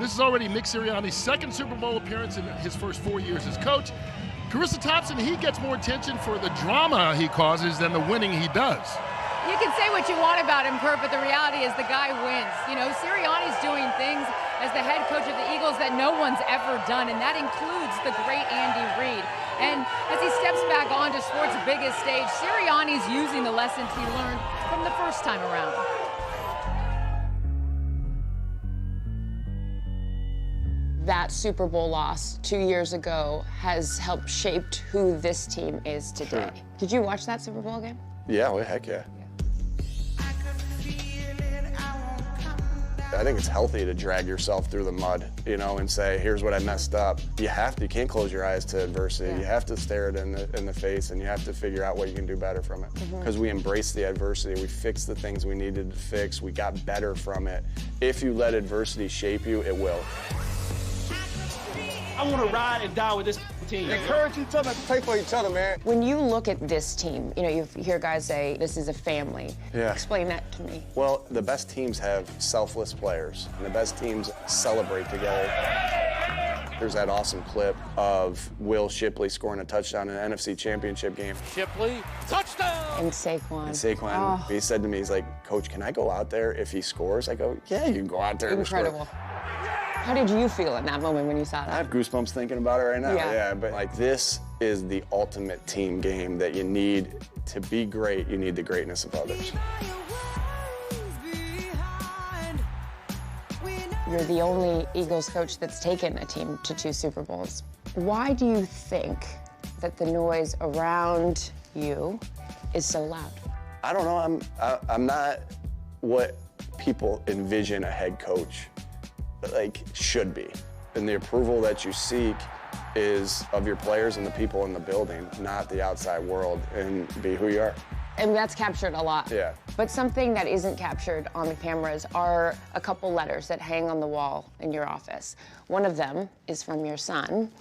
This is already Nick Sirianni's second Super Bowl appearance in his first 4 years as coach. Charissa Thompson, he gets more attention for the drama he causes than the winning he does. You can say what you want about him, Kurt, but the reality is the guy wins. You know, Sirianni's doing things as the head coach of the Eagles that no one's ever done, and that includes the great Andy Reid. And as he steps back onto sports' biggest stage, Sirianni's using the lessons he learned from the first time around. That Super Bowl loss 2 years ago has helped shape who this team is today. Sure. Did you watch that Super Bowl game? Yeah, well, heck yeah. I think it's healthy to drag yourself through the mud, you know, and say, here's what I messed up. You can't close your eyes to adversity. Yeah. You have to stare it in the face, and you have to figure out what you can do better from it. Because we embraced the adversity. We fixed the things we needed to fix. We got better from it. If you let adversity shape you, it will. I want to ride and die with this team. Encourage each other to play for each other, man. When you look at this team, you know, you hear guys say, this is a family. Yeah. Explain that to me. Well, the best teams have selfless players, and the best teams celebrate together. There's that awesome clip of Will Shipley scoring a touchdown in an NFC Championship game. Shipley, touchdown! And Saquon. He said to me, he's like, Coach, can I go out there if he scores? I go, yeah, you can go out there and score. Incredible. How did you feel in that moment when you saw that? I have goosebumps thinking about it right now. Yeah, but like this is the ultimate team game that you need to be great. You need the greatness of others. You're the only Eagles coach that's taken a team to 2 Super Bowls. Why do you think that the noise around you is so loud? I don't know. I'm not what people envision a head coach should be. And the approval that you seek is of your players and the people in the building, not the outside world, and be who you are. And that's captured a lot. Yeah. But something that isn't captured on the cameras are a couple letters that hang on the wall in your office. One of them is from your son,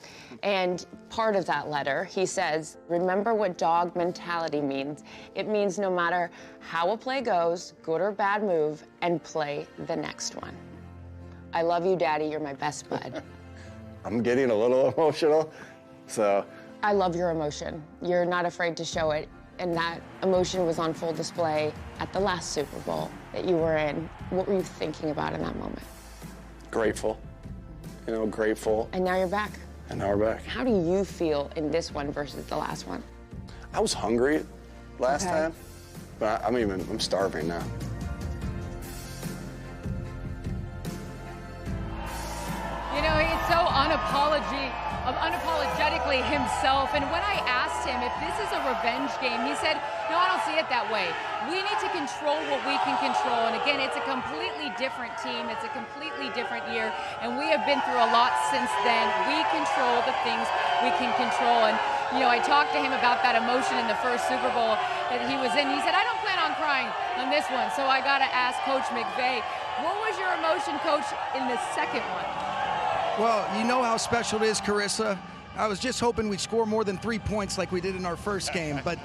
and part of that letter, he says, remember what dog mentality means. It means no matter how a play goes, good or bad move, and play the next one. I love you, Daddy. You're my best bud. I'm getting a little emotional, so. I love your emotion. You're not afraid to show it, and that emotion was on full display at the last Super Bowl that you were in. What were you thinking about in that moment? Grateful. You know, grateful. And now you're back. And now we're back. How do you feel in this one versus the last one? I was hungry last time, but I'm starving now. You know, he's so unapologetically himself. And when I asked him if this is a revenge game, he said, no, I don't see it that way. We need to control what we can control. And again, it's a completely different team. It's a completely different year. And we have been through a lot since then. We control the things we can control. And, you know, I talked to him about that emotion in the first Super Bowl that he was in. He said, I don't plan on crying on this one. So I got to ask Coach McVay, what was your emotion, Coach, in the second one? Well, you know how special it is, Charissa. I was just hoping we'd score more than 3 points like we did in our first game. But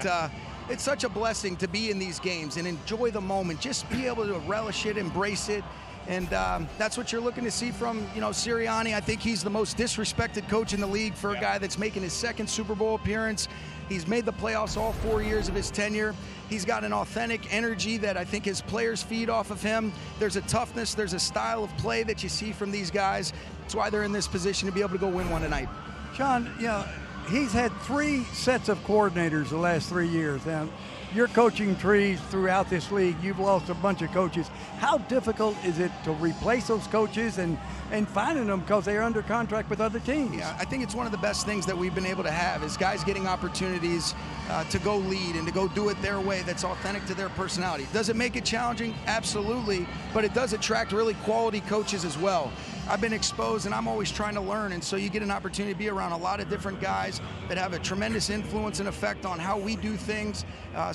it's such a blessing to be in these games and enjoy the moment. Just be able to relish it, embrace it. And that's what you're looking to see from, you know, Sirianni. I think he's the most disrespected coach in the league for a guy that's making his second Super Bowl appearance. He's made the playoffs all 4 years of his tenure. He's got an authentic energy that I think his players feed off of him. There's a toughness, there's a style of play that you see from these guys. That's why they're in this position to be able to go win one tonight. Sean, you know, he's had 3 sets of coordinators the last 3 years. Now, you're coaching trees throughout this league. You've lost a bunch of coaches. How difficult is it to replace those coaches and finding them because they're under contract with other teams? Yeah, I think it's one of the best things that we've been able to have is guys getting opportunities to go lead and to go do it their way that's authentic to their personality. Does it make it challenging? Absolutely, but it does attract really quality coaches as well. I've been exposed and I'm always trying to learn, and so you get an opportunity to be around a lot of different guys that have a tremendous influence and effect on how we do things.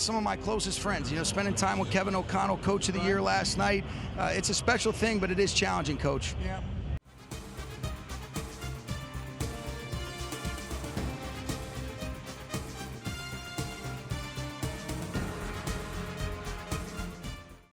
Some of my closest friends, you know, spending time with Kevin O'Connell, Coach of the Year last night. It's a special thing, but it is challenging, Coach. Yeah.